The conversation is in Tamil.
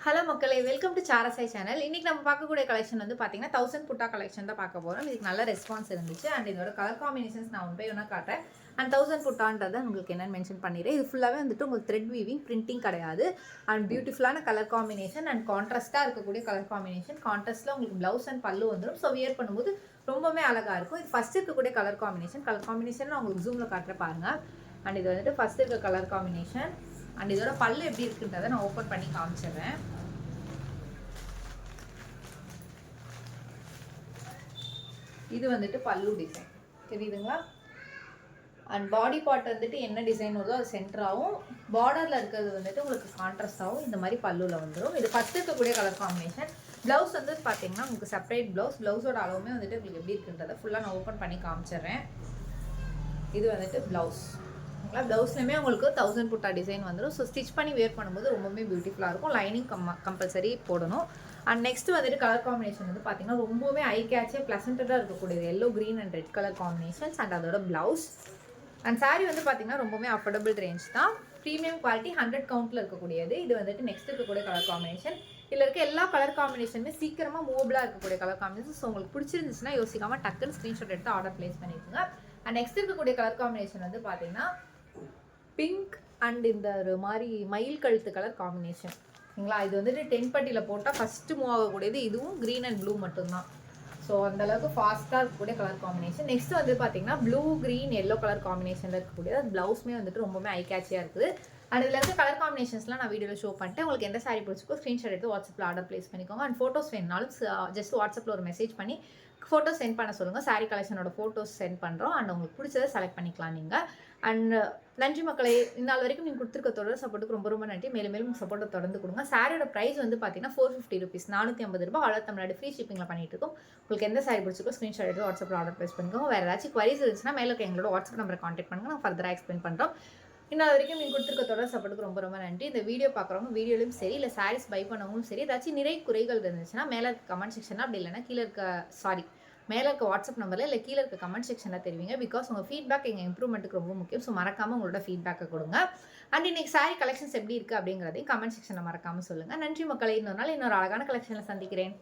ஹலோ மக்களே, வெல்கம் டு சாரசாய் சேனல். இன்னைக்கு நம்ம பார்க்கக்கூடிய கலெக்ஷன் வந்து பார்த்தீங்கன்னா 1000 புட்டா கலெக்ஷன் தான் பார்க்க போகிறோம். இதுக்கு நல்ல ரெஸ்பான்ஸ் இருந்துச்சு. அண்ட் இதோட கலர் காம்பினேஷன்ஸ் நான் ஒன் பை ஒன்றா காட்டுறேன். அண்ட் 1000 புட்டான்றதை உங்களுக்கு என்னென்னு மென்ஷன் பண்ணிடுறேன். இது ஃபுல்லாகவே வந்துட்டு உங்களுக்கு த்ரெட் வீவிங், பிரிண்டிங் கிடையாது. அண்ட் பியூட்டிஃபுல்லான கலர் காம்பினேஷன் அண்ட் கான்ட்ராஸ்ட்டாக இருக்கக்கூடிய கலர் காம்பினேஷன். கான்ட்ராஸ்ட்டில் உங்களுக்கு ப்ளவுஸ் அண்ட் பல்லு வந்துடும். ஸோ வியர் பண்ணும்போது ரொம்பவே அழகாக இருக்கும். இது ஃபஸ்ட் இருக்கக்கூடிய கலர் காம்பினேஷன். கலர் காம்பினேஷன் நான் உங்களுக்கு ஜூமில் காட்டுறேன் பாருங்கள். அண்ட் இது வந்துட்டு ஃபஸ்ட் இருக்க கலர் காம்பினேஷன். அண்ட் இதோட பல்லு எப்படி இருக்குன்றதை நான் ஓப்பன் பண்ணி காமிச்சிடுறேன். இது வந்துட்டு பல்லு டிசைன் தெரியுதுங்களா? அண்ட் பாடி பார்ட் வந்துட்டு என்ன டிசைன் வருதோ அது சென்டராகவும், பார்டரில் இருக்கிறது வந்துட்டு உங்களுக்கு கான்ட்ராஸ்டாகவும் இந்த மாதிரி பல்லுவில் வந்துடும். இது ஃபஸ்ட் இருக்கக்கூடிய கலர் காம்பினேஷன். ப்ளவுஸ் வந்து பார்த்தீங்கன்னா உங்களுக்கு செப்பரேட் ப்ளவுஸோட அளவுமே வந்துட்டு உங்களுக்கு எப்படி இருக்குன்றதை ஃபுல்லாக நான் ஓப்பன் பண்ணி காமிச்சிடுறேன். இது வந்துட்டு ப்ளவுஸ். ப்ளவுஸ்லையுமே உங்களுக்கு 1000 புட்டா டிசைன் வந்துடும். ஸோ ஸ்டிச் பண்ணி வேர் பண்ணும்போது ரொம்பவே பியூட்டிஃபுல்லாக இருக்கும். லைனிங் கம்பல்சரி போடணும். அண்ட் நெக்ஸ்ட் வந்துட்டு கலர் காம்பினேஷன் வந்து பார்த்தீங்கன்னா ரொம்பவே ஐ கேட்சியாக ப்ளசன்டாக இருக்கக்கூடியது yellow, green and red colour combinations. And அதோட ப்ளவுஸ் அண்ட் சாரீ வந்து பார்த்தீங்கன்னா ரொம்பவே அஃபோர்டபுள் ரேஞ்ச் தான். ப்ரீமியம் குவாலிட்டி 100 கவுண்ட்டில் இருக்கக்கூடியது. இது வந்துட்டு நெக்ஸ்ட் இருக்கக்கூடிய கலர் காம்பினேஷன். இதில் இருக்க எல்லா கலர் காம்பினேஷனுமே சீக்கிரமாக மூவபிளாக இருக்கக்கூடிய கலர் காம்பினேஷன். ஸோ உங்களுக்கு பிடிச்சிருந்துச்சுன்னா யோசிக்காமல் டக்குன்னு ஸ்க்ரீன்ஷாட் எடுத்து ஆர்டர் ப்ளேஸ் பண்ணிக்கோங்க. அண்ட் நெக்ஸ்ட் இருக்கக்கூடிய கலர் காம்பினேஷன் வந்து பார்த்தீங்கன்னா பிங்க் அண்ட் இந்த ஒரு மாதிரி மயில் கழுத்து கலர் காம்பினேஷன். சரிங்களா? இது வந்துட்டு 10 பட்டியில் போட்டால் ஃபஸ்ட்டு மூவ் ஆகக்கூடியது இதுவும் க்ரீன் அண்ட் ப்ளூ மட்டும்தான். ஸோ அந்தளவுக்கு ஃபாஸ்ட்டாக இருக்கக்கூடிய கலர் காம்பினேஷன். நெக்ஸ்ட் வந்து பார்த்தீங்கன்னா ப்ளூ, க்ரீன், எல்லோ கலர் காம்பினேஷனில் இருக்கக்கூடியது. அது ப்ளவுஸுமே வந்துட்டு ரொம்பவே ஐ கேட்சியாக இருக்குது. அண்ட் இதில் இருக்க கலர் காம்பினேஷன்ஸ்லாம் நான் வீடியோவில் ஷோ பண்ணிட்டேன். உங்களுக்கு எந்த சாரீ பிடிச்சிக்கோ ஸ்க்ரீன்ஷாட் எடுத்து வாட்ஸ்அப்பில் ஆர்டர் ப்ளேஸ் பண்ணிக்கோங்க. அண்ட் ஃபோட்டோஸ் வேணுனாலும் ஜஸ்ட் வாட்ஸ்அப்பில் ஒரு மெசேஜ் பண்ணி ஃபோட்டோஸ் சென்ட் பண்ண சொல்லுங்கள். சாரீ கலெக்ஷனோட ஃபோட்டோஸ் சென்ட் பண்ணுறோம். அண்ட் உங்களுக்கு பிடிச்சதை செலக்ட் பண்ணிக்கலாம் நீங்கள். அண்ட் நன்றி மக்களே, இந்நாள் வரைக்கும் நீங்கள் கொடுத்துருக்க தொடர் சப்போர்ட்டுக்கு ரொம்ப ரொம்ப நன்றி. மேலும் மேலும் சப்போர்ட்டை தொடர்ந்து கொடுங்க. சாரியோட ப்ரைஸ் வந்து பார்த்தீங்கன்னா 450 rupees, 450 ரூபாய். ஆல் தமிழ்நாடு ஃப்ரீ ஷிப்பிங்கில் பண்ணிட்டு இருக்கோம். உங்களுக்கு எந்த சாரி பிடிச்சிருக்கோ ஸ்க்ரீன்ஷாட் எடுத்து வாட்ஸ்அப்பில் ஆர்டர் ப்ளேஸ் பண்ணிக்கோங்க. வேறு ஏதாச்சும் குவரிஸ் இருந்துச்சுன்னா மேலே எங்களோட வாட்ஸ்அப் நம்பரை கான்டாக்ட் பண்ணுங்கள். நான் ஃபர்தராக எக்ஸ்பிளைன் பண்ணுறோம். இன்னும் வரைக்கும் நீங்கள் கொடுத்துருக்க தொடர் சப்போர்ட்டுக்கு ரொம்ப ரொம்ப நன்றி. இந்த வீடியோ பார்க்குறவங்க வீடியோலையும் சரி, இல்லை சாரீஸ் பை பண்ணவங்களும் சரி, ஏதாச்சும் நிறை குறைகள் இருந்துச்சுன்னா மேலே இருக்க கமெண்ட் செக்ஷனில், அப்படி இல்லைன்னா கீழே இருக்க மேலே இருக்க வாட்ஸ்அப் நம்பரில் இல்லை கீழே இருக்க கமெண்ட் செக்ஷனில் தெரிவிங்க. பிகாஸ் உங்கள் ஃபீட்பேக் எங்கள் இம்ப்ரூவ்மெண்ட்டுக்கு ரொம்ப முக்கியம். ஸோ மறக்காமல் உங்களோட ஃபீட்பேக்கை கொடுங்க. அண்ட் இன்னைக்கு சாரி கலெக்ஷன்ஸ் எப்படி இருக்குது அப்படிங்கிறதையும் கமெண்ட் செக்ஷனில் மறக்காமல் சொல்லுங்கள். நன்றி மக்களை. இன்னொரு நாள் இன்னொரு அழகான கலெக்ஷனில் சந்திக்கிறேன்.